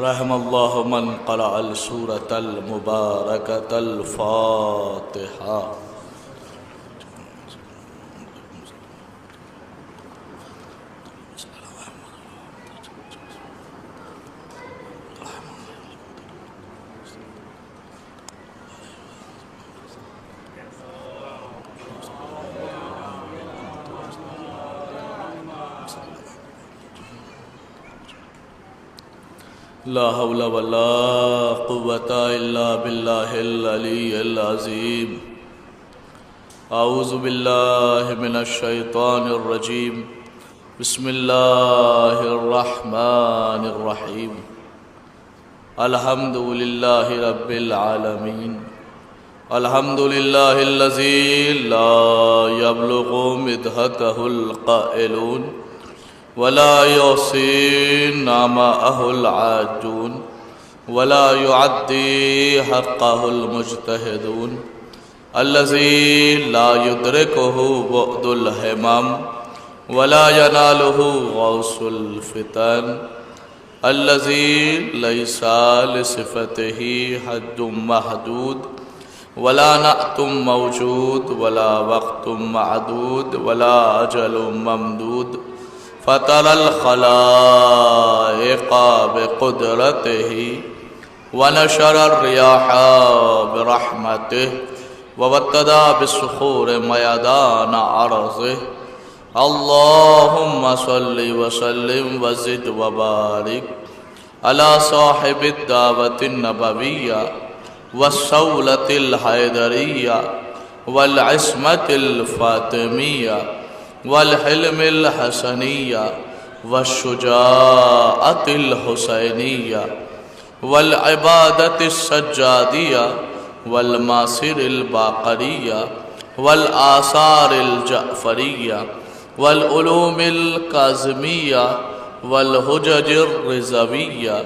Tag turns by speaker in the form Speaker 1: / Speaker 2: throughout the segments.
Speaker 1: رحم اللہ من قرأ السورة المبارکۃ الفاتحہ۔ لا حول ولا قوة الا باللہ العلی العظیم۔ اعوذ باللہ من الشیطان الرجیم، بسم اللہ الرحمن الرحیم۔ الحمد للہ رب العالمین، الحمد للہ الذی لا یبلغ مدحتہ القائلون ولا يحصي نعماءه العادون ولا يعدي حقه المجتهدون، الذي لا يدركه بعد الهمم ولا يناله غوص الفتن، الذي ليس لصفته حد محدود ولا نعت موجود ولا وقت معدود ولا أجل ممدود، فطر الخلائق بقدرته ونشر الرياح برحمته ووتد بالصخور ميدان عرضه، اللهم صل وسلم وزد وبارك على صاحب الدعوة النبوية والصولة الحيدرية والعصمة الفاطمية والحلم الحسنية والشجاعة الحسينية والعبادة السجادية والماسر الباقرية والآثار الجعفرية والعلوم الكاظمية والحجج الرضوية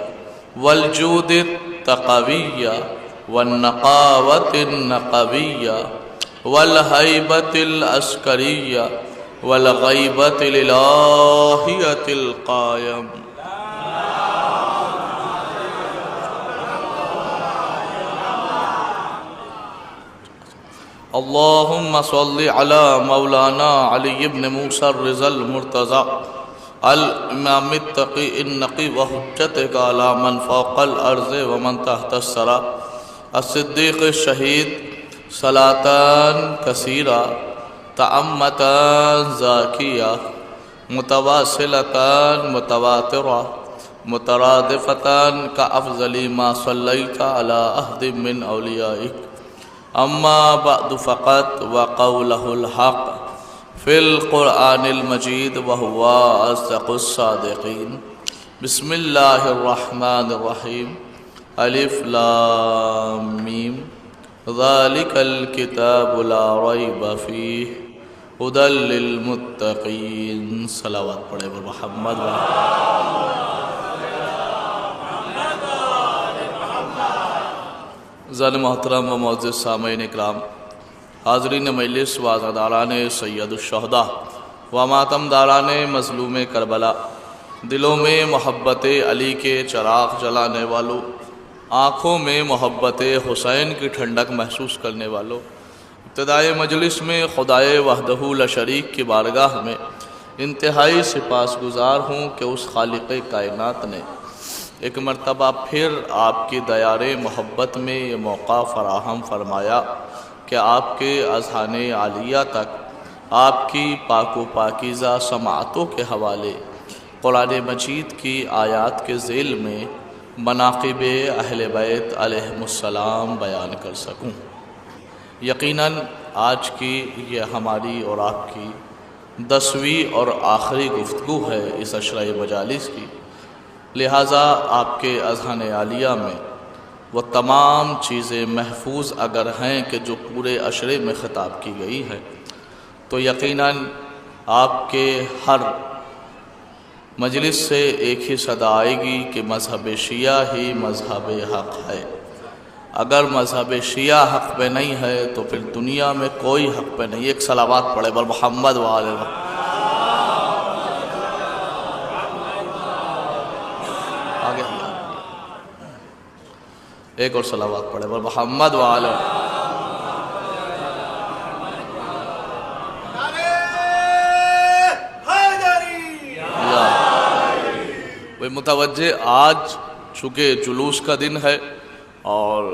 Speaker 1: والجود التقوية والنقاوة النقوية والهيبة العسكرية والغيبة الإلهية القائم، اللهم صل على مولانا علي بن موسى الرضا المرتضى الإمام التقي النقي وحجتك على من فوق الأرض ومن تحت الثرى الصديق الشهيد صلاة كثيرة تعمتان زاکیہ متواصلتان متواترہ مترادفتان كأفضل ما صليت على أحد من أوليائك، أما بعد فقط وقوله الحق في القرآن المجيد وهو أصدق الصادقين، بسم الله الرحمن الرحيم، ألف لام ميم، ذلك الكتاب لا ريب فيه هدى للمتقین۔ صلوات پڑھے بر محمد زن محترم و معزز سامعین اکرام، حاضرین مجلس و عزاداران سید الشہداء و ماتم داران مظلوم کربلا، دلوں میں محبت علی کے چراغ جلانے والوں، آنکھوں میں محبت حسین کی ٹھنڈک محسوس کرنے والوں، ابتدائے مجلس میں خدائے وحدہ لا شریک کی بارگاہ میں انتہائی سپاسگزار ہوں کہ اس خالق کائنات نے ایک مرتبہ پھر آپ کی دیار محبت میں یہ موقع فراہم فرمایا کہ آپ کے اذہان عالیہ تک آپ کی پاک و پاکیزہ سماعتوں کے حوالے قرآن مجید کی آیات کے ذیل میں مناقب اہل بیت علیہم السلام بیان کر سکوں۔ یقیناً آج کی یہ ہماری اور آپ کی 10ویں اور آخری گفتگو ہے اس عشرہ مجالس کی، لہٰذا آپ کے اذہان عالیہ میں وہ تمام چیزیں محفوظ اگر ہیں کہ جو پورے عشرے میں خطاب کی گئی ہیں، تو یقیناً آپ کے ہر مجلس سے ایک ہی صدا آئے گی کہ مذہب شیعہ ہی مذہب حق ہے۔ اگر مذہب شیعہ حق پہ نہیں ہے تو پھر دنیا میں کوئی حق پہ نہیں۔ ایک صلوات پڑھے بر محمد وآلہ آگے ایک اور صلوات پڑھے اور محمد وعلی وہ متوجہ. آج چونکہ جلوس کا دن ہے اور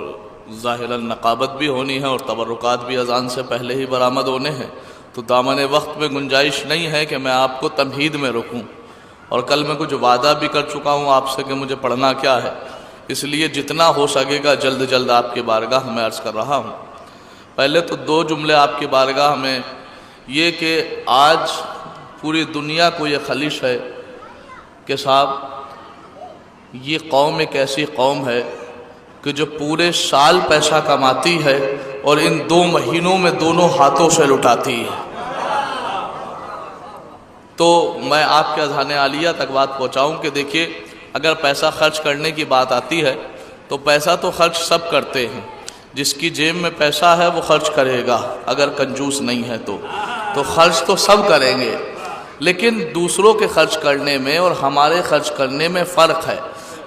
Speaker 1: ظاہراً نقابت بھی ہونی ہے اور تبرکات بھی اذان سے پہلے ہی برآمد ہونے ہیں، تو دامن وقت میں گنجائش نہیں ہے کہ میں آپ کو تمہید میں رکوں، اور کل میں کچھ وعدہ بھی کر چکا ہوں آپ سے کہ مجھے پڑھنا کیا ہے، اس لیے جتنا ہو سکے گا جلد جلد آپ کی بارگاہ میں عرض کر رہا ہوں. پہلے تو 2 جملے آپ کی بارگاہ میں، یہ کہ آج پوری دنیا کو یہ خلش ہے کہ صاحب یہ قوم ایک ایسی قوم ہے کہ جو پورے سال پیسہ کماتی ہے اور ان 2 مہینوں میں دونوں ہاتھوں سے لٹاتی ہے. تو میں آپ کے اذہان عالیہ تک بات پہنچاؤں کہ دیکھیے، اگر پیسہ خرچ کرنے کی بات آتی ہے تو پیسہ تو خرچ سب کرتے ہیں، جس کی جیب میں پیسہ ہے وہ خرچ کرے گا، اگر کنجوس نہیں ہے تو خرچ تو سب کریں گے، لیکن دوسروں کے خرچ کرنے میں اور ہمارے خرچ کرنے میں فرق ہے.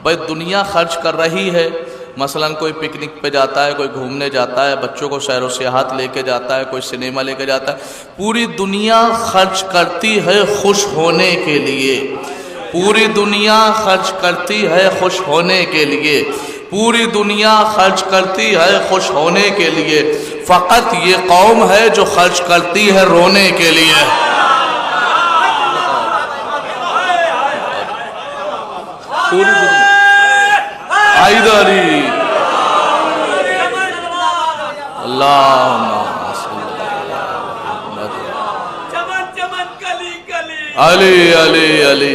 Speaker 1: بھائی دنیا خرچ کر رہی ہے، مثلا کوئی پکنک پہ جاتا ہے، کوئی گھومنے جاتا ہے، بچوں کو سیر و سیاحت لے کے جاتا ہے، کوئی سنیما لے کے جاتا ہے، پوری دنیا خرچ کرتی ہے خوش ہونے کے لیے. پوری دنیا خرچ کرتی ہے خوش ہونے کے لیے، پوری دنیا خرچ کرتی ہے خوش ہونے کے لیے. فقط یہ قوم ہے جو خرچ کرتی ہے رونے کے لیے. پوری دنیا حیدری اللہم علی علی علی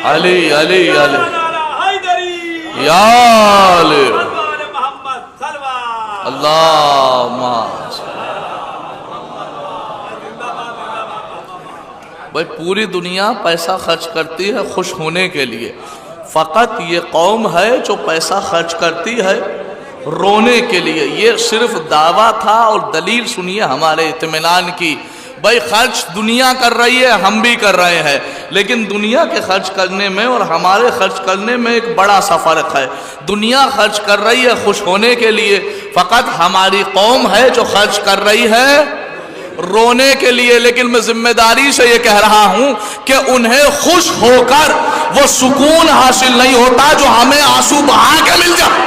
Speaker 1: علی علی علی یا علی اللہم. بھائی پوری دنیا پیسہ خرچ کرتی ہے خوش ہونے کے لیے، فقط یہ قوم ہے جو پیسہ خرچ کرتی ہے رونے کے لیے. یہ صرف دعویٰ تھا اور دلیل سنیے ہمارے اطمینان کی. بھائی خرچ دنیا کر رہی ہے، ہم بھی کر رہے ہیں، لیکن دنیا کے خرچ کرنے میں اور ہمارے خرچ کرنے میں ایک بڑا سا فرق ہے. دنیا خرچ کر رہی ہے خوش ہونے کے لیے، فقط ہماری قوم ہے جو خرچ کر رہی ہے رونے کے لیے. لیکن میں ذمہ داری سے یہ کہہ رہا ہوں کہ انہیں خوش ہو کر وہ سکون حاصل نہیں ہوتا جو ہمیں آنسو بہا کے مل جائے،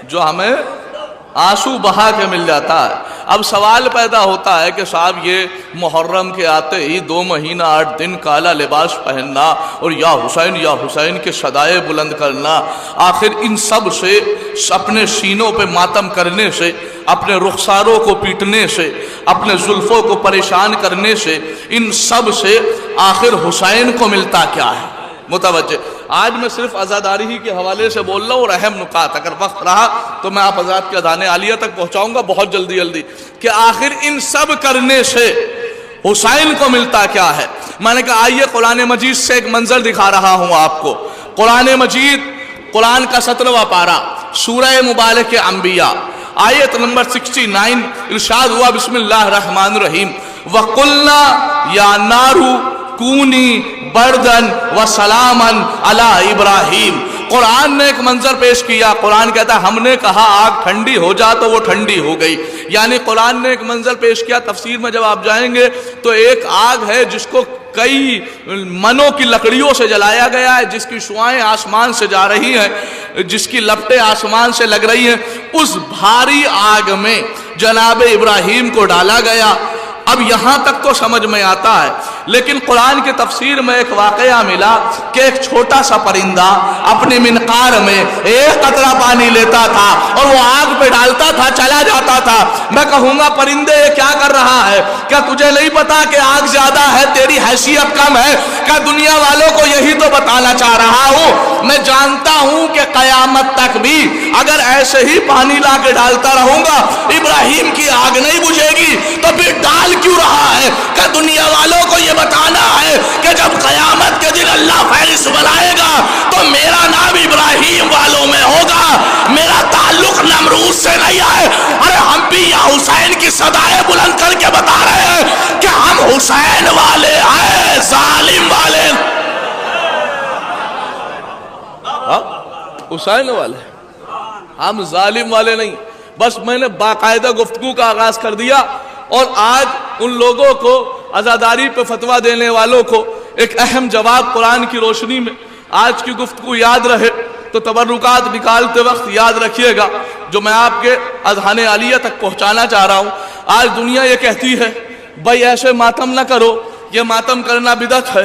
Speaker 1: جو ہمیں آنسو بہا کے مل جاتا ہے. اب سوال پیدا ہوتا ہے کہ صاحب یہ محرم کے آتے ہی 2 مہینہ 8 دن کالا لباس پہننا اور یا حسین کے صدائے بلند کرنا، آخر ان سب سے، اپنے سینوں پہ ماتم کرنے سے، اپنے رخساروں کو پیٹنے سے، اپنے زلفوں کو پریشان کرنے سے، ان سب سے آخر حسین کو ملتا کیا ہے؟ متوجہ. آج میں صرف عزاداری ہی کے حوالے سے بول رہا ہوں اور اہم نکات، اگر وقت رہا تو میں آپ حضرات کے اذان عالیہ تک پہنچاؤں گا بہت جلدی کہ آخر ان سب کرنے سے حسین کو ملتا کیا ہے. میں نے کہا آئیے قرآن مجید سے ایک منظر دکھا رہا ہوں آپ کو. قرآن مجید، قرآن کا 17واں پارہ، سورہ مبارک انبیاء، آیت نمبر 69، ارشاد ہوا بسم اللہ الرحمن الرحیم وَقُلْنَا يَا نَارُ کونی بردن و سلامن علی ابراہیم. قرآن نے ایک منظر پیش کیا. قرآن کہتا ہے ہم نے کہا آگ ٹھنڈی ہو جا تو وہ ٹھنڈی ہو گئی. یعنی قرآن نے ایک منظر پیش کیا. تفسیر میں جب آپ جائیں گے تو ایک آگ ہے جس کو کئی منوں کی لکڑیوں سے جلایا گیا ہے، جس کی شعائیں آسمان سے جا رہی ہیں، جس کی لپٹیں آسمان سے لگ رہی ہیں. اس بھاری آگ میں جناب ابراہیم کو ڈالا گیا. اب یہاں تک تو سمجھ میں آتا ہے، لیکن قرآن کی تفسیر میں ایک واقعہ ملا کہ ایک چھوٹا سا پرندہ اپنی منقار میں ایک قطرہ پانی لیتا تھا اور وہ آگ پہ ڈالتا تھا، چلا جاتا تھا. میں کہوں گا پرندے یہ کیا کر رہا ہے؟ کیا تجھے نہیں پتا کہ آگ زیادہ ہے، تیری حیثیت کم ہے؟ کیا دنیا والوں کو یہی تو بتانا چاہ رہا ہوں؟ میں جانتا ہوں کہ قیامت تک بھی اگر ایسے ہی پانی لا کے ڈالتا رہوں گا ابراہیم کی آگ نہیں بجھے گی. تو پھر ڈال کیوں رہا ہے؟ کہ دنیا والوں کو یہ بتانا ہے کہ جب قیامت کے دن اللہ فہرست بلائے گا تو میرا نام ابراہیم والوں میں ہوگا، میرا تعلق نمرود سے نہیں ہے. ارے ہم بھی یا حسین کی صدائیں بلند کر کے بتا رہے ہیں کہ ہم حسین والے ہیں، ظالم والے. حسین والے، ہم ظالم والے نہیں. بس میں نے باقاعدہ گفتگو کا آغاز کر دیا، اور آج ان لوگوں کو عزاداری پہ فتویٰ دینے والوں کو ایک اہم جواب قرآن کی روشنی میں آج کی گفتگو یاد رہے تو تبرکات نکالتے وقت یاد رکھیے گا جو میں آپ کے اذہان عالیہ تک پہنچانا چاہ رہا ہوں. آج دنیا یہ کہتی ہے بھائی ایسے ماتم نہ کرو، یہ ماتم کرنا بدعت ہے،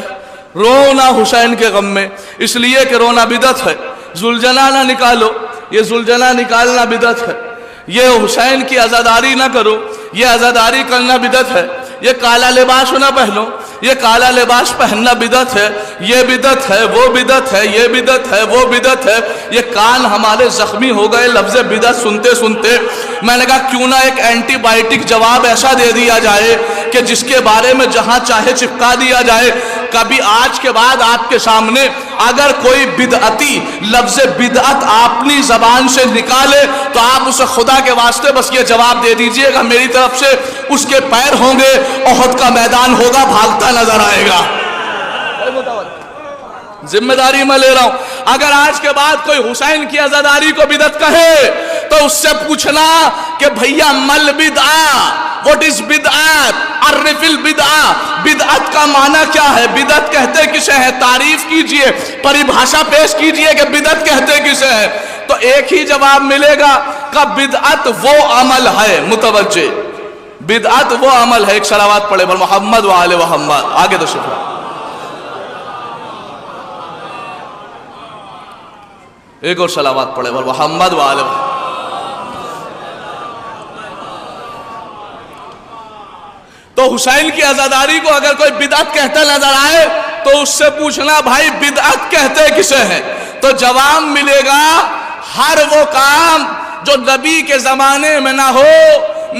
Speaker 1: رونا حسین کے غم میں اس لیے کہ رونا بدعت ہے. زلجنا نہ نکالو، یہ زلجنا نکالنا بدعت ہے. یہ حسین کی عزاداری نہ کرو، یہ عزاداری کرنا بدعت ہے. یہ کالا لباس نہ پہنو، یہ کالا لباس پہننا بدعت ہے. یہ بدعت ہے، وہ بدعت ہے، یہ بدعت ہے، وہ بدعت ہے. یہ کان ہمارے زخمی ہو گئے لفظ بدعت سنتے سنتے. میں نے کہا کیوں نہ ایک اینٹی بائیوٹک جواب ایسا دے دیا جائے کہ جس کے بارے میں جہاں چاہے چپکا دیا جائے. کبھی آج کے بعد آپ کے سامنے اگر کوئی بدعتی لفظ بدعت اپنی زبان سے نکالے تو آپ اسے خدا کے واسطے بس یہ جواب دے دیجئے گا میری طرف سے اس کے پیر ہوں گے، احد کا میدان ہوگا، بھاگتا نظر آئے گا. ذمہ داری میں لے رہا ہوں. اگر آج کے بعد کوئی حسین کی عزاداری کو بدعت کہے تو اس سے پوچھنا کہ بھیا مل بدعہ، what is بدعت، عرف البدعہ، بدعت کا معنی کیا ہے، بدعت کہتے کسے ہیں، تعریف کیجئے، پریبھاشا پیش کیجئے کہ بدعت کہتے کسے ہیں. تو ایک ہی جواب ملے گا کہ بدعت وہ عمل ہے. متوجہ، بدعت وہ عمل ہے. ایک صلوات پڑھے بر محمد و آل محمد. آگے تو شکر. ایک اور صلوات پڑھے بر محمد و آل محمد. تو حسین کی عزاداری کو اگر کوئی بدعت کہتا نظر آئے تو اس سے پوچھنا بھائی بدعت کہتے کسے ہیں. تو جواب ملے گا ہر وہ کام جو نبی کے زمانے میں نہ ہو،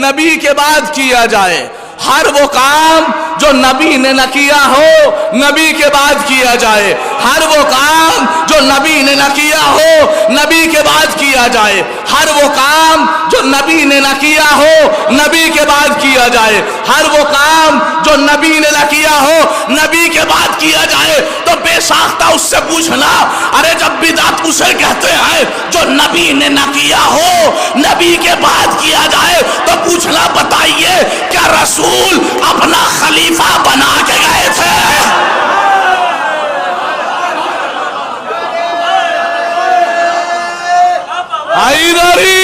Speaker 1: نبی کے بعد کیا جائے. ہر وہ کام جو نبی نے نہ کیا ہو، نبی کے بعد کیا جائے. ہر وہ کام جو نبی نے نہ کیا ہو، نبی کے بعد کیا جائے. ہر وہ کام جو نبی نے نہ کیا ہو، نبی کے بعد کیا جائے. ہر وہ کام جو نبی نے نہ کیا ہو، نبی کے بعد کیا جائے. تو بے ساختہ اس سے پوچھنا ارے جب بدعت اسے کہتے ہیں جو نبی نے نہ کیا ہو، نبی کے بعد کیا جائے، تو پوچھنا بتائیے کیا رسول اپنا خلیفہ بنا کے گئے تھے؟ حیدری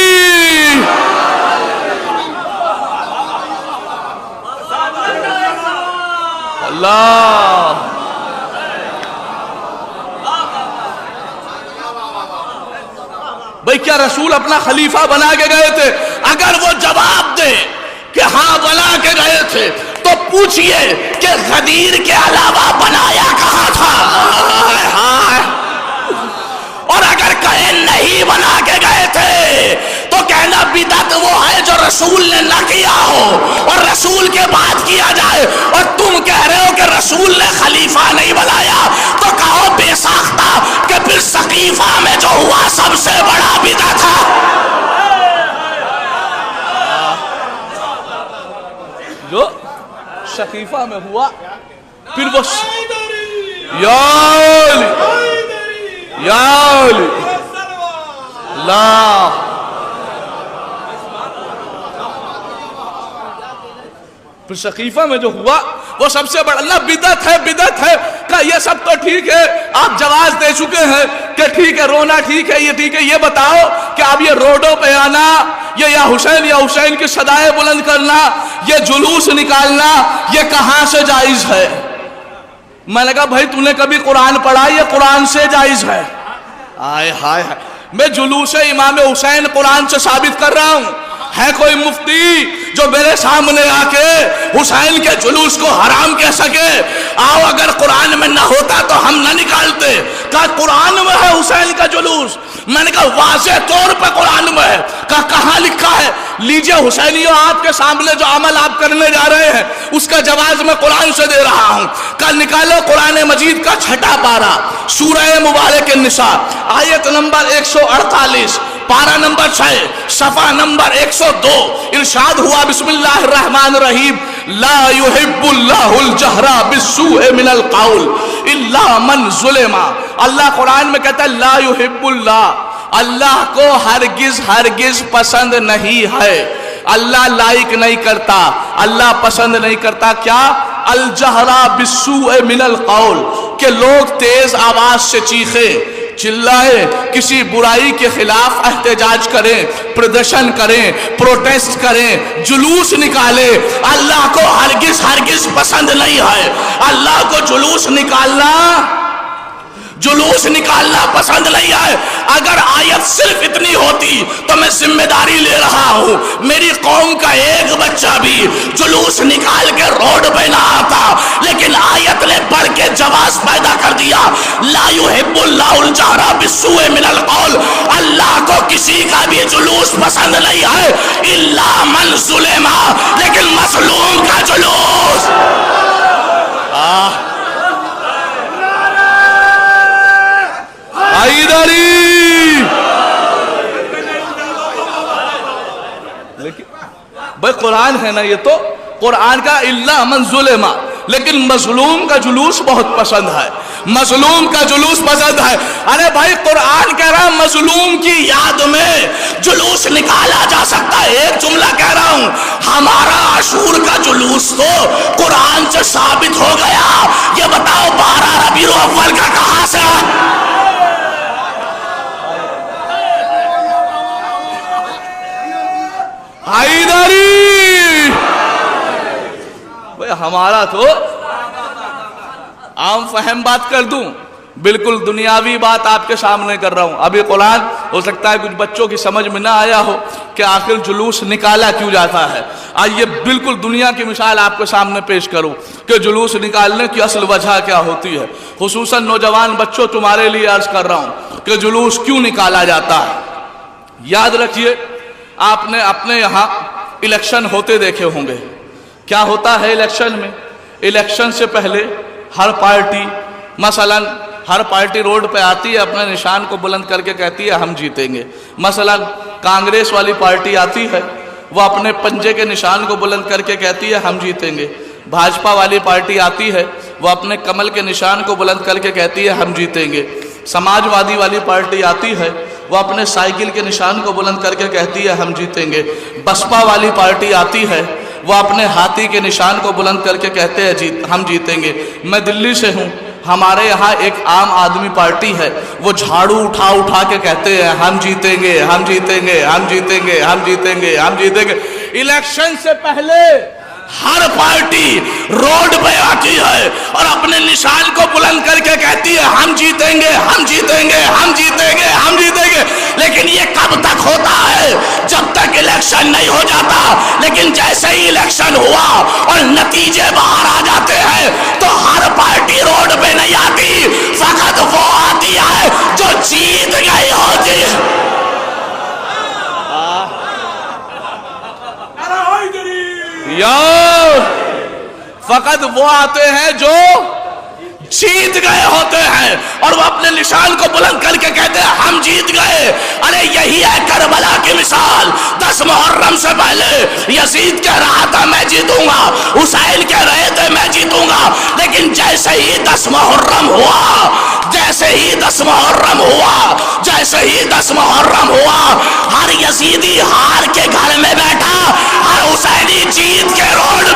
Speaker 1: اللہ. بھئی کیا رسول اپنا خلیفہ بنا کے گئے تھے؟ اگر وہ جواب دے کہ ہاں بنا کے گئے تھے تو پوچھئے کہ غدیر کے علاوہ بنایا کہاں تھا. اور اگر کہے نہیں بنا کے گئے تھے تو کہنا بدعت وہ ہے جو رسول نے نہ کیا ہو اور رسول کے بعد کیا جائے. اور تم کہہ رہے ہو کہ رسول نے خلیفہ نہیں بنایا تو کہو بے ساختہ کہ پھر سقیفہ میں جو ہوا سب سے بڑا بدعت تھا. جو سقیفہ میں ہوا پھر وہ یا اللہ. پھر سقیفہ میں جو ہوا وہ سب سے بڑا. اللہ بدعت ہے، بدعت ہے. کہ یہ سب تو ٹھیک ہے، آپ جواز دے چکے ہیں کہ ٹھیک ہے رونا ٹھیک ہے، یہ ٹھیک ہے. یہ بتاؤ کہ اب یہ روڈوں پہ آنا، یہ یا حسین کی صدائیں بلند کرنا، یہ جلوس نکالنا، یہ کہاں سے جائز ہے؟ میں نے کہا بھائی تو نے کبھی قرآن پڑھا؟ یہ قرآن سے جائز ہے. آئے ہائے ہائے، میں جلوس امام حسین قرآن سے ثابت کر رہا ہوں. ہے کوئی مفتی جو میرے سامنے آ کے حسین کے جلوس کو حرام کہہ سکے؟ آؤ اگر قرآن میں نہ ہوتا تو ہم نہ نکالتے. کہا قرآن میں ہے حسین کا جلوس. میں نے کہا واضح طور پہ قرآن میں ہے. کہا کہاں لکھا ہے؟ لیجئے حسینیوں آپ کے سامنے جو عمل آپ کرنے جا رہے ہیں اس کا جواز میں قرآن سے دے رہا ہوں. کہا نکالو قرآن مجید کا 6 پارہ سورہ مبارک النساء آیت نمبر 148 پارہ نمبر 6 صفحہ نمبر 102. ارشاد ہوا بسم اللہ الرحمن الرحیم لا يحب اللہ الجہر بالسوء من القول الا من ظلم. اللہ قرآن میں کہتا ہے لا يحب اللہ، اللہ کو ہرگز ہرگز پسند نہیں ہے، اللہ لائک نہیں کرتا، اللہ پسند نہیں کرتا کیا؟ الجہرا بالسوء من القول، کہ لوگ تیز آواز سے چیخیں، چلائیں، کسی برائی کے خلاف احتجاج کریں، پردرشن کریں، پروٹیسٹ کریں، جلوس نکالیں، اللہ کو ہرگز ہرگز پسند نہیں ہے۔ اللہ کو جلوس نکالنا پسند نہیں ہے۔ اگر آیت صرف اتنی ہوتی تو میں ذمہ داری لے رہا ہوں، میری قوم کا ایک بچہ بھی جلوس نکال کے روڈ پہ نہ آتا، لیکن آیت نے پڑھ کے جواز پیدا کر دیا، لا یحب اللہ الجہر بالسوء من القول، اللہ کو کسی کا بھی جلوس پسند نہیں ہے الا من ظلم، لیکن مظلوم کا جلوس بھائی قرآن ہے نا، یہ تو قرآن کا الا من ظلم، لیکن مظلوم کا جلوس بہت پسند ہے، مظلوم کا جلوس پسند ہے۔ ارے بھائی قرآن کہہ رہا ہے مظلوم کی یاد میں جلوس نکالا جا سکتا ہے۔ ایک جملہ کہہ رہا ہوں، ہمارا عاشور کا جلوس تو قرآن سے ثابت ہو گیا۔ یہ بتاؤ 12 ربیع الاول کا کہاں سے؟ حیدری بھئی ہمارا تو عام فہم بات کر دوں، بالکل دنیاوی بات آپ کے سامنے کر رہا ہوں۔ ابھی قرآن ہو سکتا ہے کچھ بچوں کی سمجھ میں نہ آیا ہو کہ آخر جلوس نکالا کیوں جاتا ہے۔ آئیے بالکل دنیا کی مثال آپ کے سامنے پیش کروں کہ جلوس نکالنے کی اصل وجہ کیا ہوتی ہے۔ خصوصاً نوجوان بچوں تمہارے لیے عرض کر رہا ہوں کہ جلوس کیوں نکالا جاتا ہے۔ یاد رکھیے، آپ نے اپنے یہاں الیکشن ہوتے دیکھے ہوں گے۔ کیا ہوتا ہے الیکشن میں؟ الیکشن سے پہلے ہر پارٹی، مثلا ہر پارٹی روڈ پہ آتی ہے، اپنے نشان کو بلند کر کے کہتی ہے ہم جیتیں گے۔ مثلا کانگریس والی پارٹی آتی ہے، وہ اپنے پنجے کے نشان کو بلند کر کے کہتی ہے ہم جیتیں گے۔ بھاجپا والی پارٹی آتی ہے، وہ اپنے کمل کے نشان کو بلند کر کے کہتی ہے ہم جیتیں گے۔ سماجوادی والی پارٹی آتی ہے، وہ اپنے سائیکل کے نشان کو بلند کر کے کہتی ہے ہم جیتیں گے۔ بسپا والی پارٹی آتی ہے، وہ اپنے ہاتھی کے نشان کو بلند کر کے کہتے ہیں ہم جیتیں گے۔ میں دلی سے ہوں، ہمارے یہاں ایک عام آدمی پارٹی ہے، وہ جھاڑو اٹھا اٹھا کے کہتے ہیں ہم جیتیں گے، ہم جیتیں گے، ہم جیتیں گے، ہم جیتیں گے، ہم جیتیں گے۔ الیکشن سے پہلے ہر پارٹی روڈ پہ آتی ہے اور اپنے نشان کو بلند کر کے کہتی ہے ہم جیتیں گے، ہم جیتیں گے، ہم جیتیں گے، ہم جیتیں گے۔ لیکن یہ کب تک ہوتا ہے؟ جب تک الیکشن نہیں ہو جاتا۔ لیکن جیسے ہی الیکشن ہوا اور نتیجے باہر آ جاتے ہیں تو ہر پارٹی روڈ پہ نہیں آتی، فقط وہ آتی ہے جو جیت گئی ہوتی ہے۔ فقط وہ آتے ہیں جو جیت گئے ہوتے ہیں اور وہ اپنے نشان کو بلند کر کے کہتے ہیں ہم جیت گئے۔ ارے یہی ہے کربلا کی مثال۔ 10 محرم سے پہلے یزید کہہ رہا تھا میں جیتوں گا، حسین کہہ رہے تھے میں جیتوں گا، لیکن جیسے ہی 10 محرم ہوا، جیسے ہی 10 محرم ہوا، جیسے ہی 10 محرم ہوا، ہر یزیدی ہار کے گھر میں بیٹھا، ہر حسینی جیت کے روڈ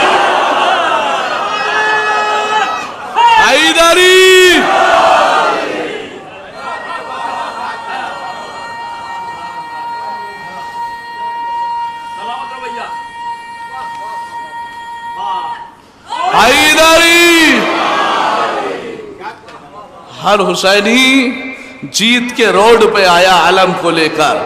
Speaker 1: حیدری۔ حیدری ہر حسینی جیت کے روڈ پہ آیا علم کو لے کر،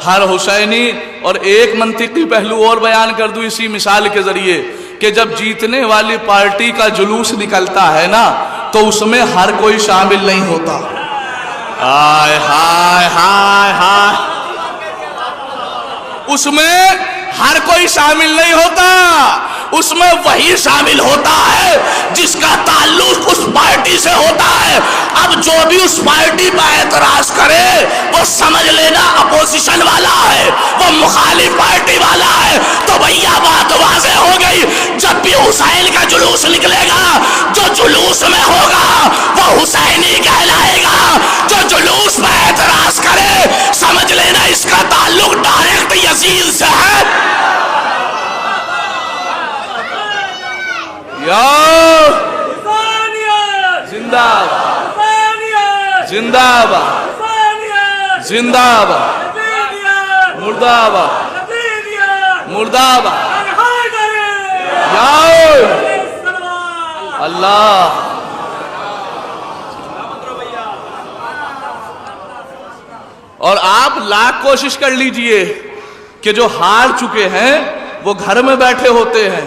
Speaker 1: ہر حسینی۔ اور ایک منطقی پہلو اور بیان کر دوں اسی مثال کے ذریعے کہ جب جیتنے والی پارٹی کا جلوس نکلتا ہے نا تو اس میں ہر کوئی شامل نہیں ہوتا۔ ہائے ہائے ہائے ہائے، اس میں ہر کوئی شامل نہیں ہوتا، اس میں وہی شامل ہوتا ہے جس کا تعلق اس پارٹی سے ہوتا ہے۔ اب جو بھی اس پارٹی پر اعتراض کرے وہ سمجھ لینا اپوزیشن والا ہے، وہ مخالف پارٹی والا ہے، تو بھیا بات واضح ہو گئی، جب بھی حسین کا جلوس نکلے گا، جو جلوس میں ہوگا وہ حسینی کہلائے گا، جو جلوس میں اعتراض کرے سمجھ لینا اس کا تعلق ڈائریکٹ یزید سے ہے۔ یا زندہ باد، زندہ باد، زندہ باد، مردہ آباد، مردہ آباد، یا اللہ۔ اور آپ لاکھ کوشش کر لیجئے کہ جو ہار چکے ہیں وہ گھر میں بیٹھے ہوتے ہیں،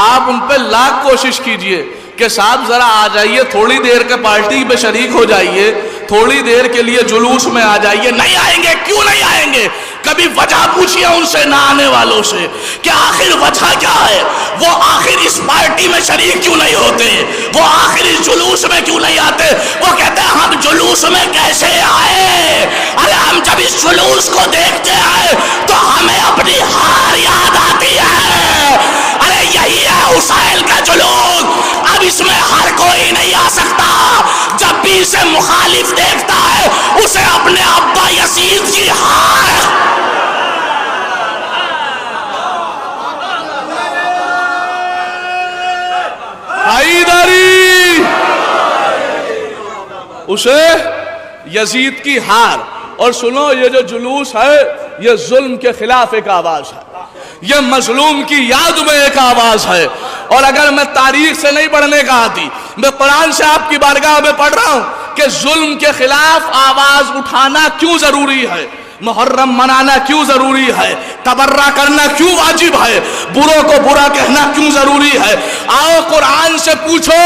Speaker 1: آپ ان پہ لاکھ کوشش کیجئے کہ صاحب ذرا آ جائیے، تھوڑی دیر کے پارٹی پہ شریک ہو جائیے، تھوڑی دیر کے لیے جلوس میں آ جائیے۔ نہیں آئیں گے، کیوں نہیں آئیں گے؟ کبھی وجہ پوچھئے ان سے نہ آنے والوں سے کہ آخر وجہ کیا ہے، وہ آخر اس پارٹی میں شریک کیوں نہیں ہوتے، وہ آخر اس جلوس میں کیوں نہیں آتے؟ وہ کہتے ہیں ہم جلوس میں کیسے آئے؟ ارے ہم جب اس جلوس کو دیکھتے ہیں تو ہمیں اپنی ہار یاد آتی ہے۔ ارے یہی ہے حسین کا جلوس، اب اس میں ہر کوئی نہیں آ سکتا۔ جب بھی اسے مخالف دیکھتا ہے اسے اپنے ابا یزید کی ہار حیدری، اسے یزید کی ہار۔ اور سنو، یہ جو جلوس ہے یہ ظلم کے خلاف ایک آواز ہے، یہ مظلوم کی یاد میں ایک آواز ہے۔ اور اگر میں تاریخ سے نہیں پڑھنے کا عادی، میں قرآن سے آپ کی بارگاہ میں پڑھ رہا ہوں کہ ظلم کے خلاف آواز اٹھانا کیوں ضروری ہے، محرم منانا کیوں ضروری ہے، تبرہ کرنا کیوں واجب ہے، بروں کو برا کہنا کیوں ضروری ہے۔ آؤ قرآن سے پوچھو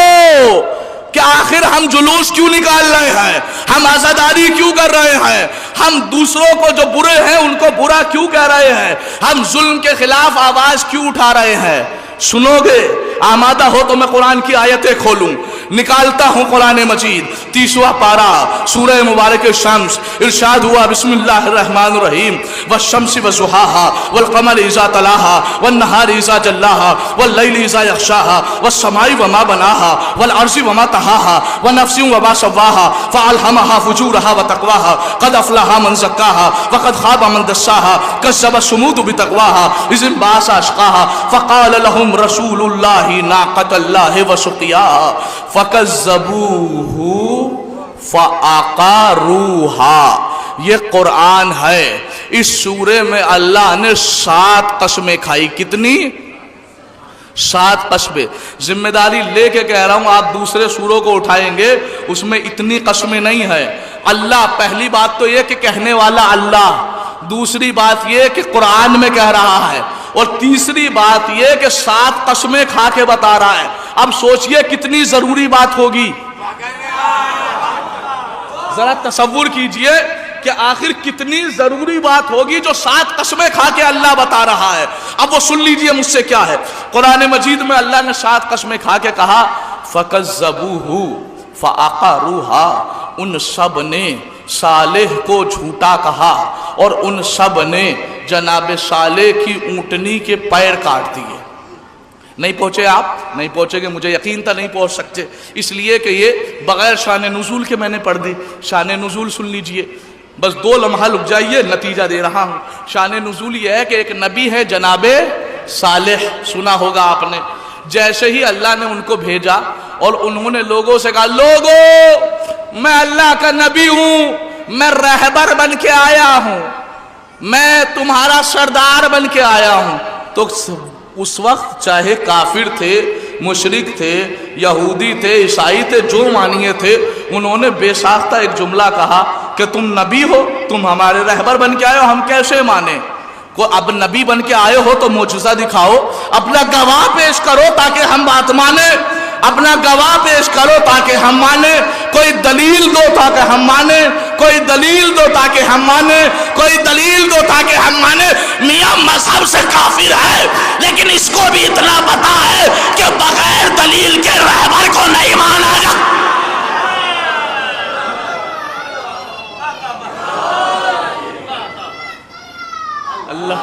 Speaker 1: کہ آخر ہم جلوس کیوں نکال رہے ہیں، ہم عزاداری کیوں کر رہے ہیں، ہم دوسروں کو جو برے ہیں ان کو برا کیوں کہہ رہے ہیں، ہم ظلم کے خلاف آواز کیوں اٹھا رہے ہیں۔ سنو گے؟ آمادہ ہو تو میں قرآن کی آیتیں کھولوں، نکالتا ہوں قرآن مجید 30واں پارہ سورہ مبارک شمس۔ ارشاد ہوا بسم اللہ الرحمن الرحیم، والشمس وضحاها والقمر اذا تلاها والنہار اذا جلاها واللیل اذا یغشاها والسماء وما بناها والارض وما طحاها ونفس وما سواها فالهمها فجورها وتقواها قد افلح من زکاها وقد خاب من دساها كذب ثمود بتقواها اذ انبعث اشقاها فقال لهم رسول اللہ ناقۃ اللہ وسقیاها فکذبوہ فعقروها۔ یہ قرآن ہے، اس سورے میں اللہ نے 7 قسمیں کھائی۔ کتنی؟ 7 قسمیں۔ ذمہ داری لے کے کہہ رہا ہوں، آپ دوسرے سوروں کو اٹھائیں گے اس میں اتنی قسمیں نہیں ہیں۔ اللہ، پہلی بات تو یہ کہ کہنے والا اللہ، دوسری بات یہ کہ قرآن میں کہہ رہا ہے، اور تیسری بات یہ کہ 7 قسمیں کھا کے بتا رہا ہے۔ اب سوچئے کتنی ضروری بات ہوگی، ذرا تصور کیجئے کہ آخر کتنی ضروری بات ہوگی جو 7 قسمیں کھا کے اللہ بتا رہا ہے۔ اب وہ سن لیجئے مجھ سے کیا ہے۔ قرآن مجید میں اللہ نے 7 قسمیں کھا کے کہا فَكَذَّبُوهُ فَعَقَرُوهَا، ان سب نے صالح کو جھوٹا کہا اور ان سب نے جناب صالح کی اونٹنی کے پیر کاٹ دیے۔ نہیں پہنچے آپ؟ نہیں پہنچے گے، مجھے یقین تھا نہیں پہنچ سکتے، اس لیے کہ یہ بغیر شان نزول کے میں نے پڑھ دی۔ شان نزول سن لیجئے، بس 2 لمحہ رک جائیے، نتیجہ دے رہا ہوں۔ شان نزول یہ ہے کہ ایک نبی ہے جناب صالح، سنا ہوگا آپ نے۔ جیسے ہی اللہ نے ان کو بھیجا اور انہوں نے لوگوں سے کہا، لوگوں میں اللہ کا نبی ہوں، میں رہبر بن کے آیا ہوں، میں تمہارا سردار بن کے آیا ہوں، تو اس وقت چاہے کافر تھے، مشرک تھے، یہودی تھے، عیسائی تھے، جو مانیے تھے، انہوں نے بے ساختہ ایک جملہ کہا کہ تم نبی ہو، تم ہمارے رہبر بن کے آئے ہو، ہم کیسے مانیں؟ کو اب نبی بن کے آئے ہو تو معجزہ دکھاؤ، اپنا گواہ پیش کرو تاکہ ہم بات مانیں، اپنا گواہ پیش کرو تاکہ ہم مانیں، کوئی دلیل دو تاکہ ہم مانیں، کوئی دلیل دو تاکہ ہم مانیں، کوئی دلیل دو تاکہ ہم مانیں۔ میاں مذہب سے کافر ہے لیکن اس کو بھی اتنا پتا ہے کہ بغیر دلیل کے رہبر کو نہیں مانا جا۔ اللہ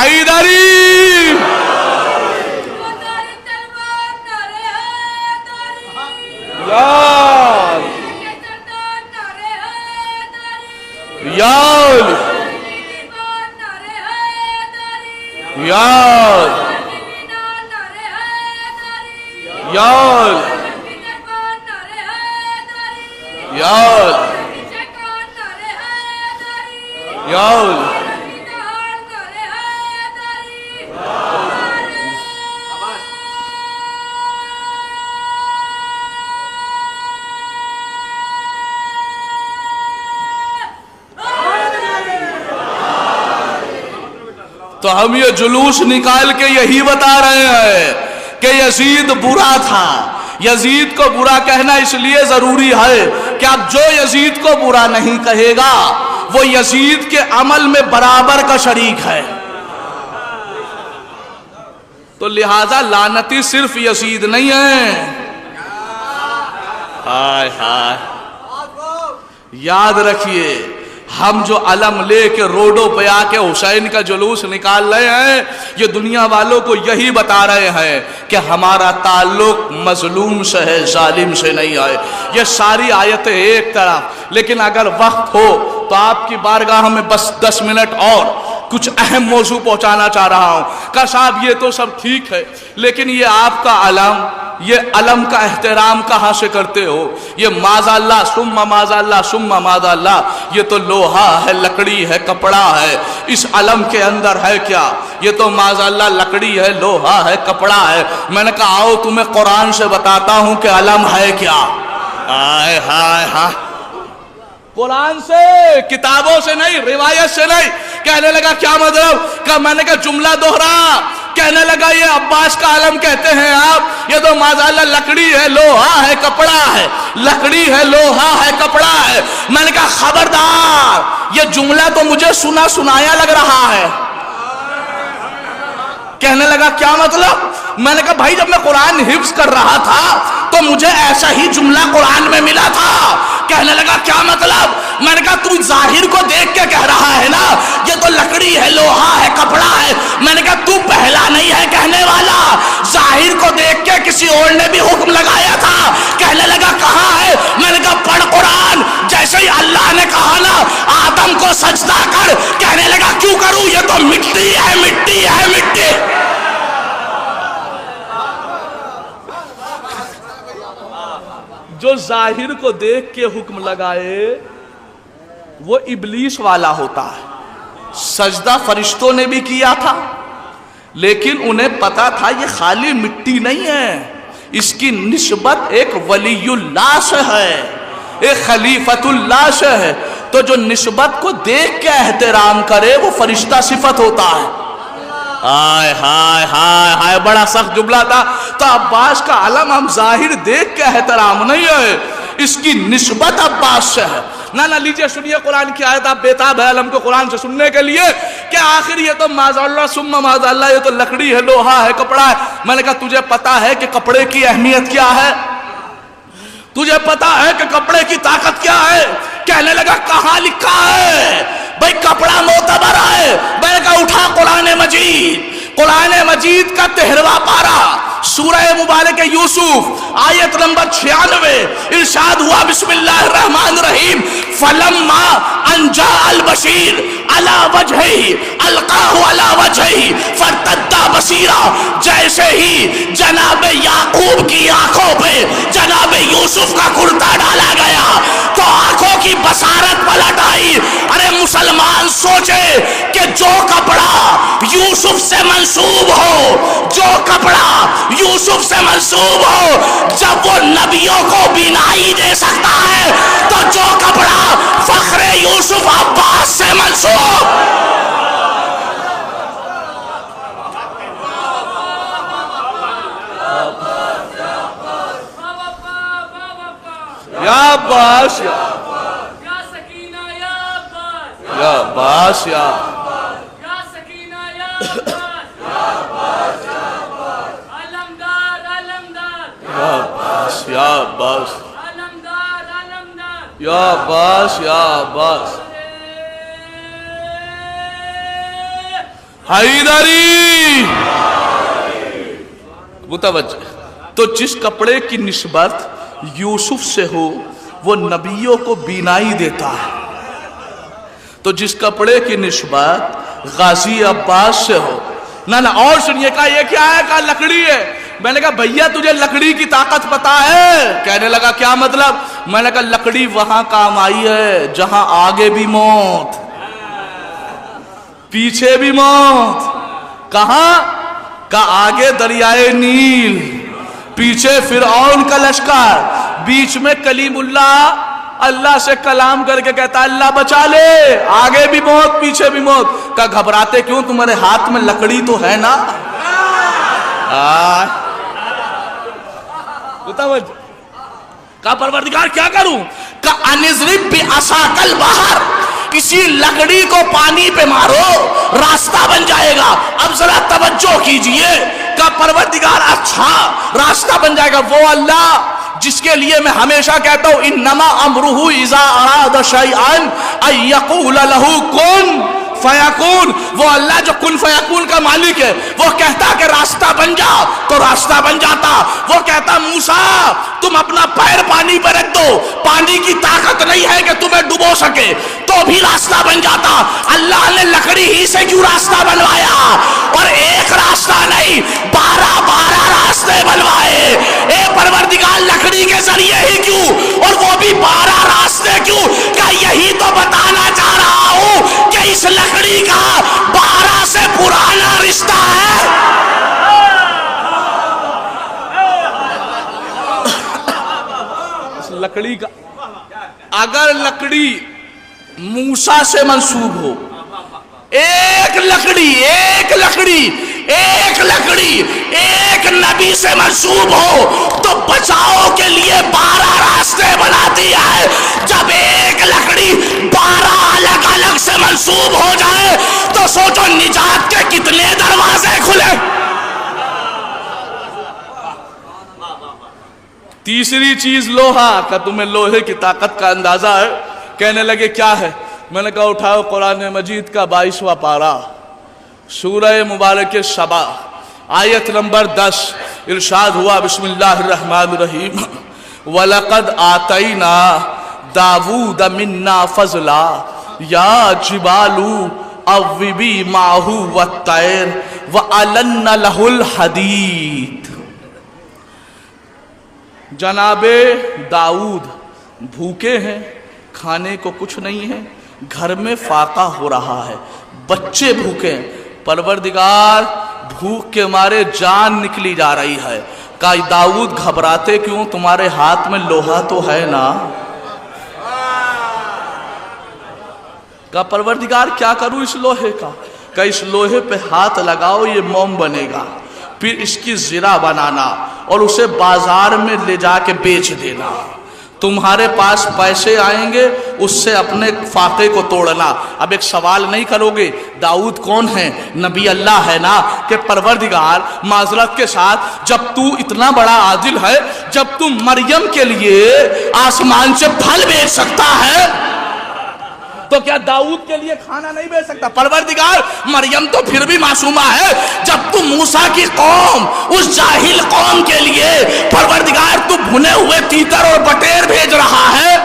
Speaker 1: حیدری یار یار یار یار یار یار تو ہم یہ جلوس نکال کے یہی بتا رہے ہیں کہ یزید برا تھا. یزید کو برا کہنا اس لیے ضروری ہے کہ اب جو یزید کو برا نہیں کہے گا وہ یزید کے عمل میں برابر کا شریک ہے. تو لہذا لعنتی صرف یزید نہیں ہے. ہائے ہائے یاد رکھیے ہم جو علم لے کے روڈوں پہ آ کے حسین کا جلوس نکال رہے ہیں یہ دنیا والوں کو یہی بتا رہے ہیں کہ ہمارا تعلق مظلوم سے ہے ظالم سے نہیں ہے. یہ ساری آیتیں ایک طرف. لیکن اگر وقت ہو تو آپ کی بارگاہ میں بس 10 منٹ اور کچھ اہم موضوع پہنچانا چاہ رہا ہوں. کہ صاحب یہ تو سب ٹھیک ہے لیکن یہ آپ کا علم یہ علم کا احترام کہاں سے کرتے ہو؟ یہ ماذا اللہ ثم ماذا اللہ ثم ماذا اللہ یہ تو لوہا ہے لکڑی ہے کپڑا ہے. اس علم کے اندر ہے کیا؟ یہ تو ماذا اللہ لکڑی ہے لوہا ہے کپڑا ہے. میں نے کہا آؤ تمہیں قرآن سے بتاتا ہوں کہ علم ہے کیا. ہائے ہائے ہاں قرآن سے کتابوں سے نہیں روایت سے نہیں. کہنے لگا کیا مطلب؟ کہ میں نے کہا جملہ دوہرا. کہنے لگا یہ عباس کا علم کہتے ہیں آپ. یہ تو ماذا اللہ لکڑی ہے لوہا ہے کپڑا ہے. لکڑی ہے لوہا ہے کپڑا ہے. میں نے کہا خبردار یہ جملہ تو مجھے سنا سنایا لگ رہا ہے. کہنے لگا کیا مطلب؟ میں نے کہا بھائی جب میں قرآن حفظ کر رہا تھا تو مجھے ایسا ہی جملہ قرآن میں ملا تھا. کہنے لگا کیا مطلب؟ میں نے کہا تو ظاہر کو دیکھ کے کہہ رہا ہے نا یہ تو لکڑی ہے لوہا ہے کپڑا ہے. میں نے کہا تو پہلا نہیں ہے کہنے والا. ظاہر کو دیکھ کے کسی اور نے بھی حکم لگایا تھا. کہنے لگا کہاں ہے؟ میں نے کہا پڑھ قرآن. جیسے ہی اللہ نے کہا نا آدم کو سجدہ کر. کہنے لگا کیوں کروں یہ تو مٹی ہے مٹی ہے مٹی. جو ظاہر کو دیکھ کے حکم لگائے وہ ابلیس والا ہوتا ہے. سجدہ فرشتوں نے بھی کیا تھا لیکن انہیں پتا تھا یہ خالی مٹی نہیں ہے اس کی نسبت ایک ولی اللہ سے ہے ایک خلیفت اللہ سے ہے. تو جو نسبت کو دیکھ کے احترام کرے وہ فرشتہ صفت ہوتا ہے. ہائے ہائے ہائے ہائے بڑا سخت جملہ تھا. تو عباس کا علم ہم ظاہر دیکھ کے احترام نہیں ہے اس کی نسبت عباس سے ہے. نہ لیجئے سنیے قرآن کی آیت. آپ بیتاب ہے علم کو قرآن سے سننے کے لیے کہ آخر یہ تو ماذا اللہ ثم ماذا اللہ یہ تو لکڑی ہے لوہا ہے کپڑا ہے. میں نے کہا تجھے پتا ہے کہ کپڑے کی اہمیت کیا ہے؟ تجھے پتا ہے کہ کپڑے کی طاقت کیا ہے؟ کہنے لگا کہاں لکھا ہے؟ بھئی کپڑا معتبر ہے. میں نے کہا اٹھا قرآن مجید. قرآن مجید کا 13واں پارہ سورہ مبارک یوسف آیت نمبر 96 ارشاد ہوا بسم اللہ الرحمن الرحیم فلما انجا البشیر علی وجہہ القاہ علی وجہہ فرتد بصیرا. جیسے ہی جناب یعقوب کی آنکھوں پہ جناب یوسف کا کرتا ڈالا گیا تو آنکھوں کی بصارت پلٹ آئی. ارے مسلمان سوچے کہ جو کپڑا یوسف سے منسوب ہو جو کپڑا یوسف سے منسوب ہو جب وہ نبیوں کو بینائی دے سکتا ہے تو جو کپڑا فخر یوسف عباس سے منسوب. یا عباس یا سکینہ یا عباس یا عباس یا سکینہ یا عباس علمدار علمدار یا عباس یا عباس علمدار علمدار یا عباس یا عباس. حیدری متوجہ. تو جس کپڑے کی نسبت یوسف سے ہو وہ نبیوں کو بینائی دیتا ہے. تو جس کپڑے کی نسبت غازی عباس سے ہو نہ اور سنیے. کہا یہ کیا ہے؟ کہا لکڑی ہے. میں نے کہا بھیا تجھے لکڑی کی طاقت پتا ہے؟ کہنے لگا کیا مطلب؟ میں نے کہا لکڑی وہاں کام آئی ہے جہاں آگے بھی موت پیچھے بھی موت. کہاں؟ کہا آگے دریائے نیل، پیچھے فرعون کا لشکر، بیچ میں کلیم اللہ اللہ سے کلام کر کے کہتا اللہ بچا لے، آگے بھی موت پیچھے بھی موت. کہا گھبراتے کیوں؟ تمہارے ہاتھ میں لکڑی تو ہے نا. کہا پروردگار کیا کروں؟ کہا انضرب بعصاک البحر، کسی لکڑی کو پانی پہ مارو راستہ بن جائے گا. اب ذرا توجہ کیجئے. کہا پروردگار اچھا راستہ بن جائے گا. وہ اللہ جس کے لیے میں ہمیشہ کہتا ہوں انما امرہ اذا اراد شیئا ان یقول لہ کن فیکون. وہ اللہ جو کن فیکون کا مالک ہے، وہ کہتا کہ راستہ بن جا تو راستہ بن جاتا. وہ کہتا موسیٰ تم اپنا پیر پانی پر رکھ دو، پانی کی طاقت نہیں ہے کہ تمہیں ڈبو سکے، تو بھی راستہ بن جاتا. اللہ نے لکڑی ہی سے کیوں راستہ بنوایا؟ اور ایک راستہ نہیں 12 راستے بنوائے. اے پروردگار لکڑی کے ذریعے ہی کیوں؟ اور وہ بھی 12 راستے کیوں؟ کہ یہی تو بتانا چاہ رہا ہوں کہ اس لکڑی کا 12 سے پرانا رشتہ ہے. اس لکڑی کا اگر لکڑی موسیٰ سے منسوب ہو، ایک لکڑی ایک نبی سے منسوب ہو تو بچاؤ کے لیے 12 راستے بنا دیا ہے. جب ایک لکڑی 12 الگ الگ سے منسوب ہو جائے تو سوچو نجات کے کتنے دروازے کھلے. تیسری چیز لوہا. کا تمہیں لوہے کی طاقت کا اندازہ ہے؟ کہنے لگے کیا ہے؟ میں نے کہا اٹھاؤ قرآن مجید کا 22واں پارہ سورہ مبارک سبا آیت نمبر 10. ارشاد ہوا بسم اللہ الرحمن الرحیم وَلَقَدْ آتَيْنَا دَاوُودَ مِنَّا فَضْلًا يَا جِبَالُ أَوِّبِي مَعَهُ وَالطَّيْرَ وَأَلَنَّ لَهُ الْحَدِيدَ. جناب داؤد بھوکے ہیں، کھانے کو کچھ نہیں ہے، گھر میں فاقہ ہو رہا ہے، بچے بھوکے ہیں. پروردگار بھوک کے مارے جان نکلی جا رہی ہے. کہا داؤد گھبراتے کیوں؟ تمہارے ہاتھ میں لوہا تو ہے نا. کہا پروردگار کیا کروں اس لوہے کا؟ کہ اس لوہے پہ ہاتھ لگاؤ یہ موم بنے گا، پھر اس کی زرہ بنانا اور اسے بازار میں لے جا کے بیچ دینا. تمہارے پاس پیسے آئیں گے اس سے اپنے فاقے کو توڑنا. اب ایک سوال نہیں کرو گے داؤد کون ہے؟ نبی اللہ ہے نا. کہ پروردگار معذرت کے ساتھ جب تو اتنا بڑا عادل ہے، جب تو مریم کے لیے آسمان سے پھل بیچ سکتا ہے تو کیا داؤد کے لیے کھانا نہیں بیچ سکتا؟ پروردگار مریم تو پھر بھی معصومہ ہے. جب تو موسیٰ کی قوم اس جاہل قوم کے لیے پروردگار تو بھنے ہوئے تیتر اور بٹیر بھیج رہا ہے،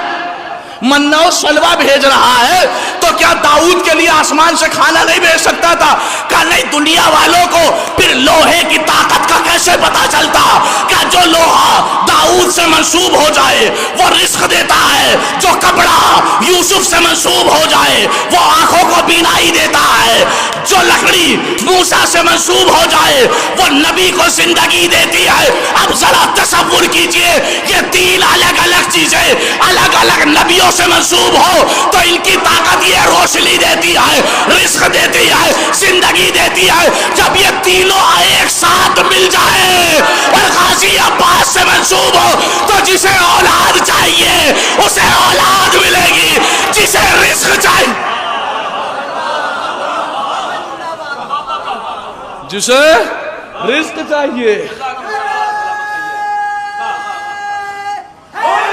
Speaker 1: منہ و سلوہ بھیج رہا ہے، تو کیا داؤد کے لیے آسمان سے کھانا نہیں بھیج سکتا تھا؟ کہ نہیں. دنیا والوں کو پھر لوہے کی طاقت کا کیسے پتا چلتا؟ کہ جو لوہا داؤد سے منسوب ہو جائے وہ رزق دیتا ہے، جو کپڑا یوسف سے منسوب ہو جائے وہ آنکھوں کو بینائی دیتا ہے، جو لکڑی موسیٰ سے منسوب ہو جائے وہ نبی کو زندگی دیتی ہے. اب ذرا تصور کیجئے یہ 3 الگ الگ چیزیں الگ الگ نبیوں سے منسوب ہو تو ان کی طاقت یہ روشنی دیتی ہے، رزق دیتی ہے، زندگی دیتی ہے. جب یہ تینوں ایک ساتھ مل جائے اور غازی عباس سے منسوب ہو تو جسے اولاد چاہیے اسے اولاد ملے گی، جسے رزق چاہیے جسے رزق چاہیے.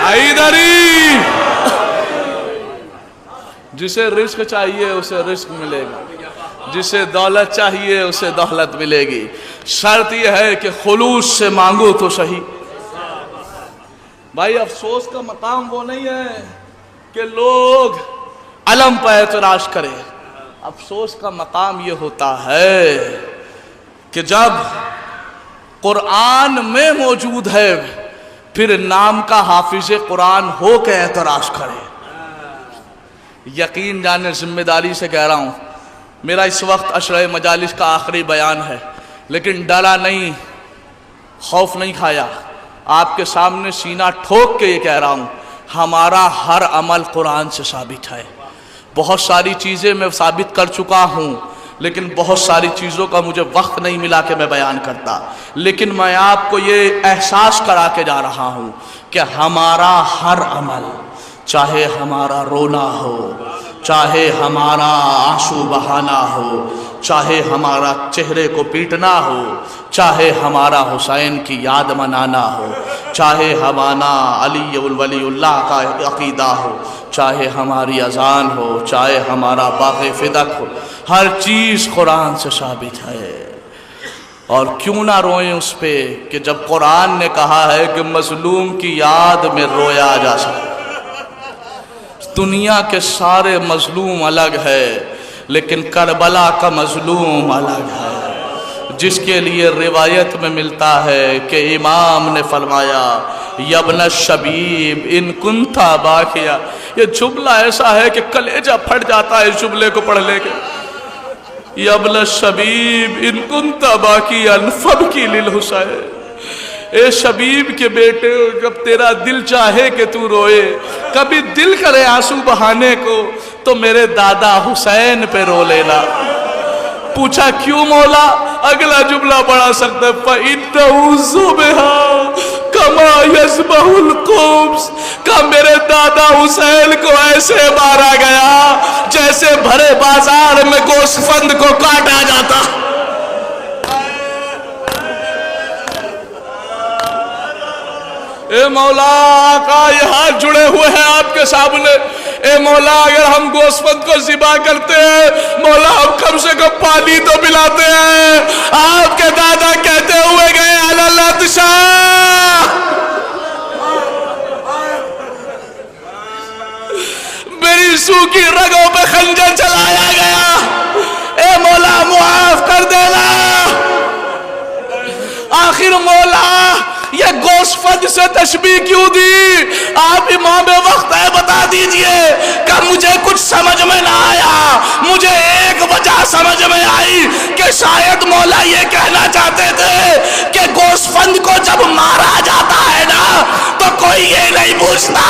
Speaker 1: حیدری جسے رزق چاہیے اسے رزق ملے گا. جسے دولت چاہیے اسے دولت ملے گی، شرط یہ ہے کہ خلوص سے مانگو تو صحیح۔ بھائی افسوس کا مقام وہ نہیں ہے کہ لوگ علم پر اعتراض کریں، افسوس کا مقام یہ ہوتا ہے کہ جب قرآن میں موجود ہے پھر نام کا حافظ قرآن ہو کے اعتراض کرے۔ یقین جانے ذمہ داری سے کہہ رہا ہوں، میرا اس وقت عشرہ مجالس کا آخری بیان ہے، لیکن ڈرا نہیں، خوف نہیں کھایا، آپ کے سامنے سینہ ٹھوک کے یہ کہہ رہا ہوں، ہمارا ہر عمل قرآن سے ثابت ہے۔ بہت ساری چیزیں میں ثابت کر چکا ہوں، لیکن بہت ساری چیزوں کا مجھے وقت نہیں ملا کہ میں بیان کرتا، لیکن میں آپ کو یہ احساس کرا کے جا رہا ہوں کہ ہمارا ہر عمل، چاہے ہمارا رونا ہو، چاہے ہمارا آنسو بہانا ہو، چاہے ہمارا چہرے کو پیٹنا ہو، چاہے ہمارا حسین کی یاد منانا ہو، چاہے ہمارا علی ولی اللہ کا عقیدہ ہو، چاہے ہماری اذان ہو، چاہے ہمارا باغ فدق ہو، ہر چیز قرآن سے ثابت ہے۔ اور کیوں نہ روئیں اس پہ کہ جب قرآن نے کہا ہے کہ مظلوم کی یاد میں رویا جا سکتا۔ دنیا کے سارے مظلوم الگ ہے، لیکن کربلا کا مظلوم الگ ہے، جس کے لیے روایت میں ملتا ہے کہ امام نے فرمایا یبن الشبیب ان کنتا باکیا۔ یہ جملہ ایسا ہے کہ کلیجہ پھٹ جاتا ہے اس جملے کو پڑھ لے کے۔ یبن الشبیب ان کنتا باکیا فبکی للحسین، اے شبیب کے بیٹے جب تیرا دل چاہے کہ تو روئے، کبھی دل کرے آنسو بہانے کو تو میرے دادا حسین پہ رو لینا۔ پوچھا کیوں مولا؟ اگلا جملہ پڑھا سکتا ہے فَإِنَّهُ ذُبِحَ كَمَا يَذْبَحُ الْقُبْزَ، کہ میرے دادا حسین کو ایسے مارا گیا جیسے بھرے بازار میں گوشت فند کو کاٹا جاتا۔ اے مولا، آقا یہ ہاتھ جڑے ہوئے ہیں آپ کے سامنے، اے مولا اگر ہم گوسفند کو ذبح کرتے ہیں، مولا ہم کم سے کم پانی تو پلاتے ہیں۔ آپ کے دادا کہتے ہوئے گئے الالتشا، میری سوکھی رگوں پہ خنجر چلایا گیا، اے مولا معاف کر دینا۔ آخر مولا یہ گوسفند سے تشبیہ کیوں دی؟ آپ امام وقت ہے، بتا دیجئے کہ مجھے کچھ سمجھ میں نہ آیا۔ مجھے ایک وجہ سمجھ میں آئی کہ شاید مولا یہ کہنا چاہتے تھے کہ گوسفند کو جب مارا جاتا ہے نا تو کوئی یہ نہیں پوچھتا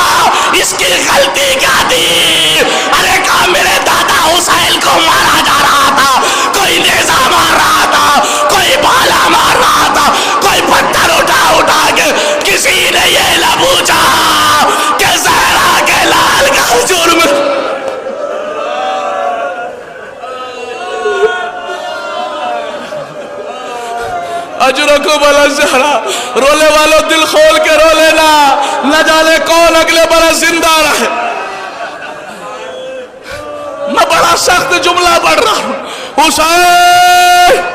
Speaker 1: اس کی غلطی کیا تھی۔ ارے کہا میرے دادا حسین کو مارا جا رہا تھا، کوئی نیزہ مار رہا تھا، کوئی بالا مار رہا تھا، کوئی پتھر اٹھا کے، کسی نے یہ نہ پوچھا کہ زہرا کے لال کا جرم۔ اجرکم علی زہرا، رولے والوں دل کھول کے رو لینا، نہ جانے کون اگلے برس زندہ رہے۔ میں بڑا سخت جملہ پڑھ رہا ہوں، حسین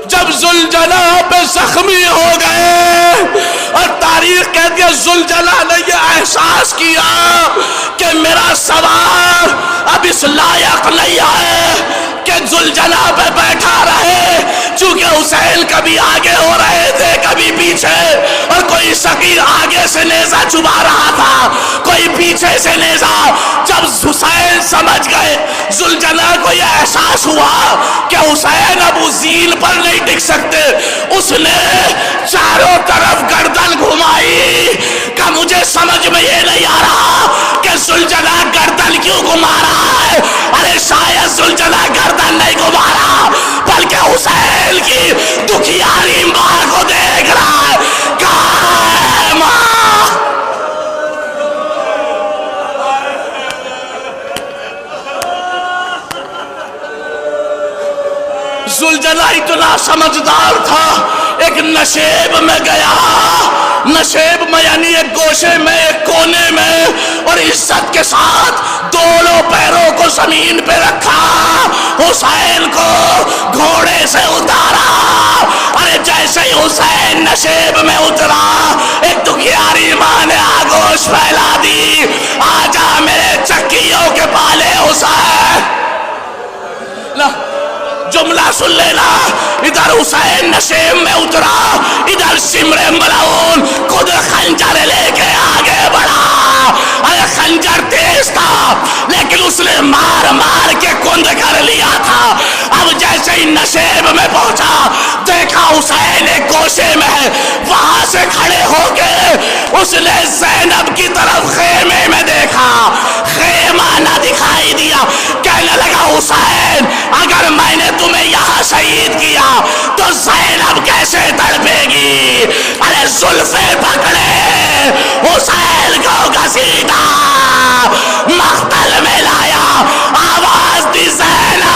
Speaker 1: جب ذوالجلال پہ زخمی ہو گئے اور تاریخ کہتی ہے ذوالجلال نے یہ احساس کیا کہ میرا سوار اب اس لائق نہیں ہے کہ ذوالجلال پہ بیٹھا رہے، چونکہ حسین کبھی آگے ہو رہے تھے کبھی پیچھے، اور کوئی شقیر آگے سے نیزہ چبا رہا تھا، کوئی پیچھے سے نیزہ۔ جب حسین سمجھ گئے، ذوالجلال کو یہ احساس ہوا کہ حسین اب زین پر نہیں ٹک سکتے، اس نے چاروں طرف گردن گھمائی کہ مجھے سمجھ میں یہ نہیں آ رہا کہ ذوالجلال گردن کیوں گھما رہا ہے۔ ارے شاید ذوالجلال گردن نہیں گھما رہا بلکہ حسین کی دکھیاری ماں کو دیکھ رہا ہے۔ کہاں ہے ماں؟ ذوالجلال اتنا سمجھدار تھا، ایک نشیب میں گیا، نشیب میں یعنی ایک گوشے میں، ایک کونے میں، اور اور عزت کے ساتھ دونوں پیروں کو زمین پہ رکھا، حسین کو گھوڑے سے اتارا۔ ارے جیسے ہی حسین نشیب میں اترا، ایک دکھیاری ماں نے آگوش پھیلا دی، آجا میرے چکیوں کے پالے حسین۔ جملہ سن لینا، ادھر حسین نشیب میں اترا، ادھر شمر ملعون خود خنجر لے کے آگے بڑھا۔ ارے خنجر تیز تھا لیکن اس نے مار مار کے کند کر لیا تھا۔ اب جیسے ہی نشیب میں پہنچا، دیکھا حسین ایک گوشے میں ہے، وہاں سے کھڑے ہو کے اس نے زینب کی طرف خیمے میں دیکھا، خیمہ نہ دکھائی دیا، کہنے لگا حسین اگر میں نے تمہیں یہاں شہید کیا تو زینب کیسے تڑپے گی؟ ارے زلفیں پکڑے حسین کو گھسیٹا، مقتل میں لایا، آواز دی زینب۔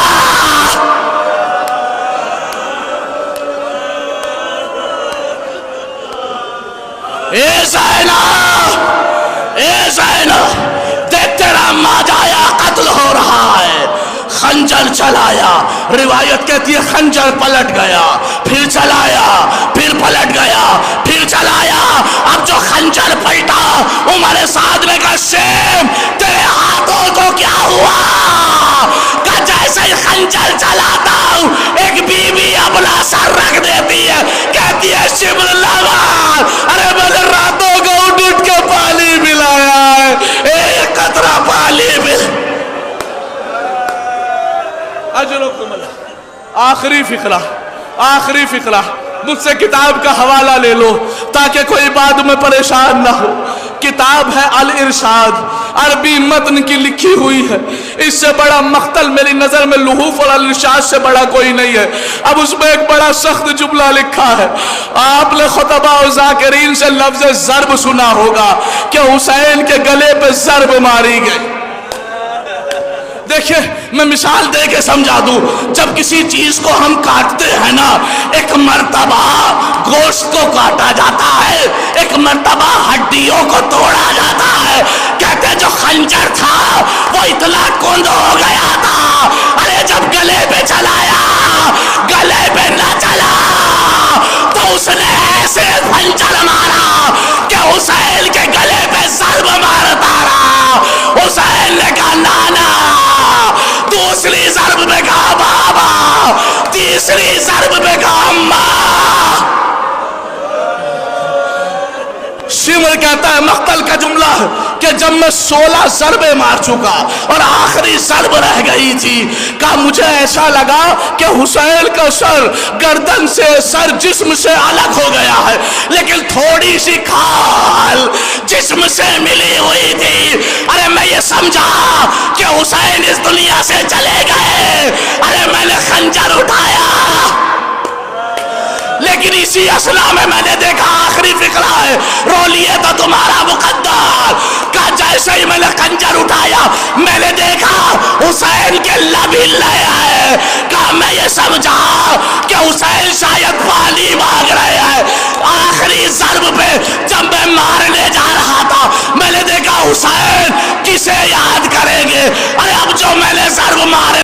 Speaker 1: اے زینب، اے زینب، دیکھ تیرا ماجایا قتل ہو رہا ہے۔ خنجر چلایا، روایت کہتی ہے خنجر پلٹ گیا، پھر چلایا، پھر پلٹ گیا، پھر چلایا۔ اب جو خنجر پلٹا، عمر سعد نے کہا شیم تیرے ہاتھوں کو کیا ہوا؟ کہ جیسے ہی خنجر چلاتا ہوں ایک بی بی اپنا سر رکھ دیتی ہے، کہتی ہے شبر لبان، ارے میں نے راتوں کو اٹھ اٹھ کے پانی پلایا ہے، ایک قطرہ پانی پلایا۔ اجرکم اللہ۔ آخری فقرہ مجھ سے کتاب کا حوالہ لے لو تاکہ کوئی بعد میں پریشان نہ ہو۔ کتاب ہے الارشاد، عربی متن کی لکھی ہوئی ہے۔ اس سے بڑا مقتل میری نظر میں لحوف اور الارشاد سے بڑا کوئی نہیں ہے۔ اب اس میں ایک بڑا سخت جملہ لکھا ہے، آپ نے خطبہ و ذاکرین سے لفظ ضرب سنا ہوگا کہ حسین کے گلے پہ ضرب ماری گئی۔ دیکھیں میں مثال دے کے سمجھا دوں، جب کسی چیز کو ہم کاٹتے ہیں نا، ایک مرتبہ گوشت کو کاٹا جاتا ہے، ایک مرتبہ ہڈیوں کو توڑا جاتا ہے۔ کہتے جو خنجر تھا وہ اتنا کند ہو گیا تھا، ارے جب گلے پہ چلایا، گلے پہ نہ چلا تو اس نے ایسے خنجر مارا کہ حسین کے گلے پہ ضرب مارتا رہا۔ حسین نے کہا نانا، دوسری ضرب میں کہا بابا، تیسری ضرب میں کہا اماں۔ شمر کہتا ہے مقتل کا جملہ کہ جب میں 16 ضربیں مار چکا اور آخری ضرب رہ گئی تھی، کہ مجھے ایسا لگا کہ حسین کا سر گردن سے، سر جسم سے الگ ہو گیا ہے، لیکن تھوڑی سی کھال جسم سے ملی ہوئی تھی۔ ارے میں یہ سمجھا کہ حسین اس دنیا سے چلے گئے، ارے میں نے خنجر اٹھایا، لیکن اسی اثنا میں نے دیکھا آخری فقرہ ہے، رو لیے تو تمہارا مقدر، کہ جیسے ہی میں نے خنجر اٹھایا میں نے دیکھا حسین کے لب ہل رہے ہیں، کہ میں یہ سمجھا کہ حسین شاید پانی مانگ رہے ہیں۔ آخری ضرب پہ جب میں مارنے جا رہا تھا میں نے دیکھا حسین کسے یاد کریں گے، ارے اب جو میں نے ضرب مارے